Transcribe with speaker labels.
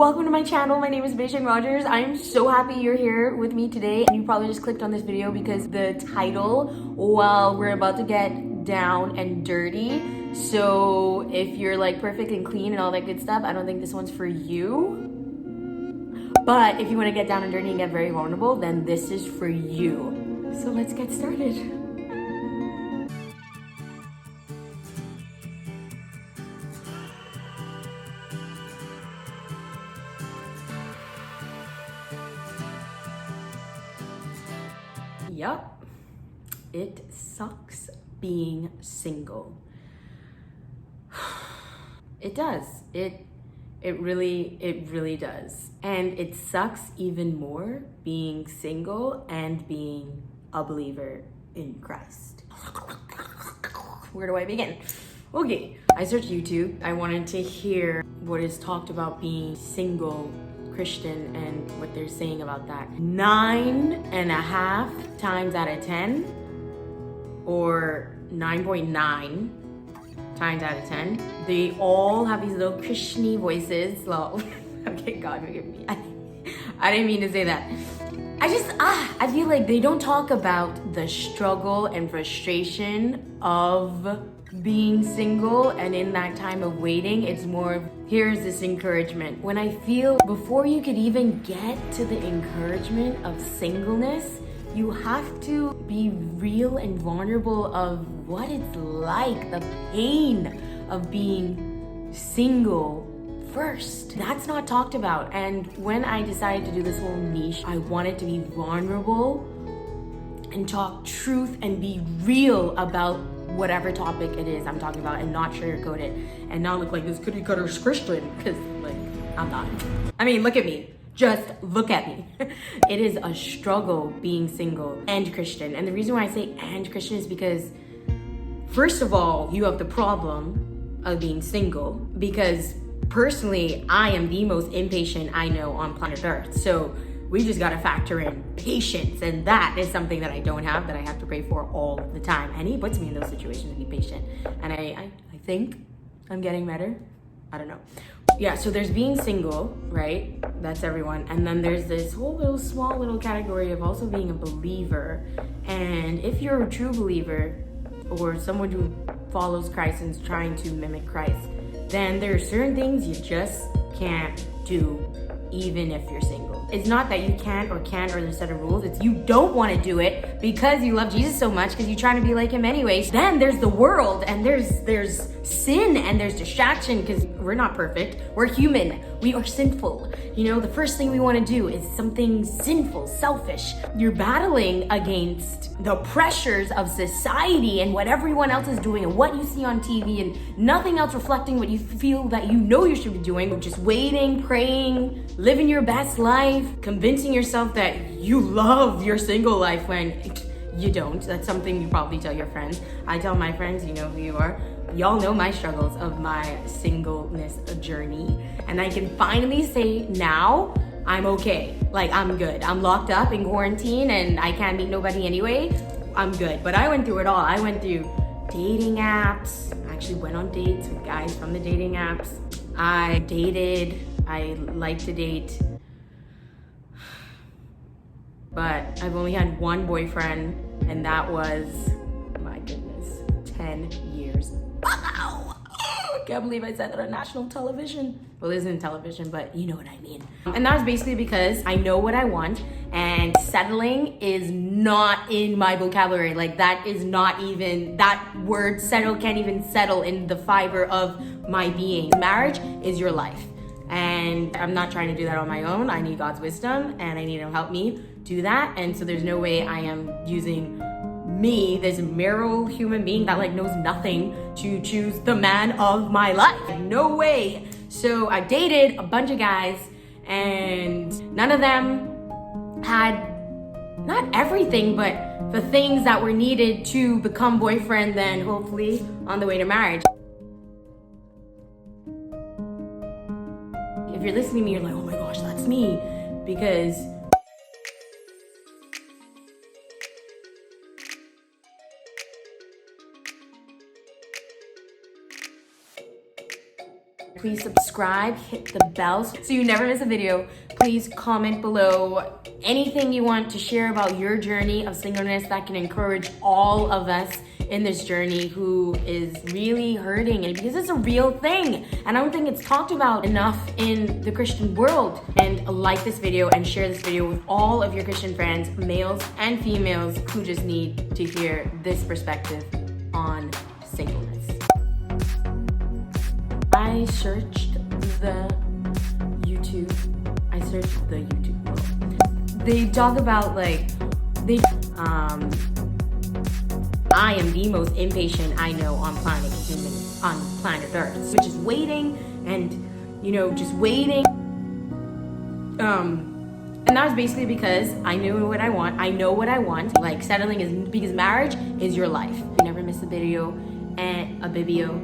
Speaker 1: Welcome to my channel. My name is Beijing Rodgers. I am so happy you're here with me today, and you probably just clicked on this video because the title, well, we're about to get down and dirty. So if you're like perfect and clean and all that good stuff, I don't think this one's for you. But if you want to get down and dirty and get very vulnerable, then this is for you. So let's get started. Yup, it sucks being single. It does. It really does. And it sucks even more being single and being a believer in Christ. Where do I begin? Okay, I searched YouTube. I wanted to hear what is talked about being single Christian and what they're saying about that. 9.5 times out of 10, or 9.9 times out of 10, they all have these little Christian-y voices. Well, okay, God forgive me. I didn't mean to say that. I feel like they don't talk about the struggle and frustration of being single, and in that time of waiting, it's more of, here's this encouragement. When I feel before you could even get to the encouragement of singleness, you have to be real and vulnerable of what it's like, the pain of being single first. That's not talked about. And when I decided to do this whole niche, I wanted to be vulnerable and talk truth and be real about whatever topic it is I'm talking about, and not sugarcoat it and not look like this cookie cutter Christian, because like I'm not. I mean, look at me. Just look at me. It is a struggle being single and Christian. And the reason why I say and Christian is because, first of all, you have the problem of being single, because personally, I am the most impatient I know on planet Earth. So we just gotta factor in patience, and that is something that I don't have, that I have to pray for all the time. And he puts me in those situations to be patient. And I think I'm getting better. I don't know. Yeah, so there's being single, right? That's everyone. And then there's this whole little small little category of also being a believer. And if you're a true believer, or someone who follows Christ and is trying to mimic Christ, then there are certain things you just can't do even if you're single. It's not that you can't or there's a set of rules. It's you don't want to do it because you love Jesus so much, because you're trying to be like him anyways. Then there's the world, and there's sin, and there's distraction, because we're not perfect. We're human. We are sinful. You know, the first thing we want to do is something sinful, selfish. You're battling against the pressures of society and what everyone else is doing and what you see on TV, and nothing else reflecting what you feel that you know you should be doing. Just waiting, praying, living your best life, convincing yourself that you love your single life when you don't. That's something you probably tell your friends. I tell my friends, you know who you are. Y'all know my struggles of my singleness journey. And I can finally say now, I'm okay. Like, I'm good. I'm locked up in quarantine and I can't meet nobody anyway. I'm good. But I went through it all. I went through dating apps. I actually went on dates with guys from the dating apps. I dated. I like to date. But I've only had one boyfriend, and that was, my goodness, 10 years. Wow! I can't believe I said that on national television. Well, it isn't television, but you know what I mean. And that was basically because I know what I want, and settling is not in my vocabulary. Like, that is not even, that word settle can't even settle in the fiber of my being. Marriage is your life. And I'm not trying to do that on my own. I need God's wisdom, and I need him to help me do that. And so there's no way I am using me, this merely human being that like knows nothing, to choose the man of my life. No way. So I dated a bunch of guys, and none of them had, not everything, but the things that were needed to become boyfriend, then hopefully on the way to marriage. If you're listening to me, you're like, oh my gosh, that's me. Because Please subscribe, hit the bell so you never miss a video. Please comment below anything you want to share about your journey of singleness that can encourage all of us in this journey who is really hurting, and because it's a real thing and I don't think it's talked about enough in the Christian world. And like this video and share this video with all of your Christian friends, males and females, who just need to hear this perspective on singleness. I searched the YouTube world. They talk about I am the most impatient I know on planet Earth, which is waiting and just waiting. And that was basically because I knew what I want. I know what I want. Like settling is because marriage is your life. You never miss a video and a video.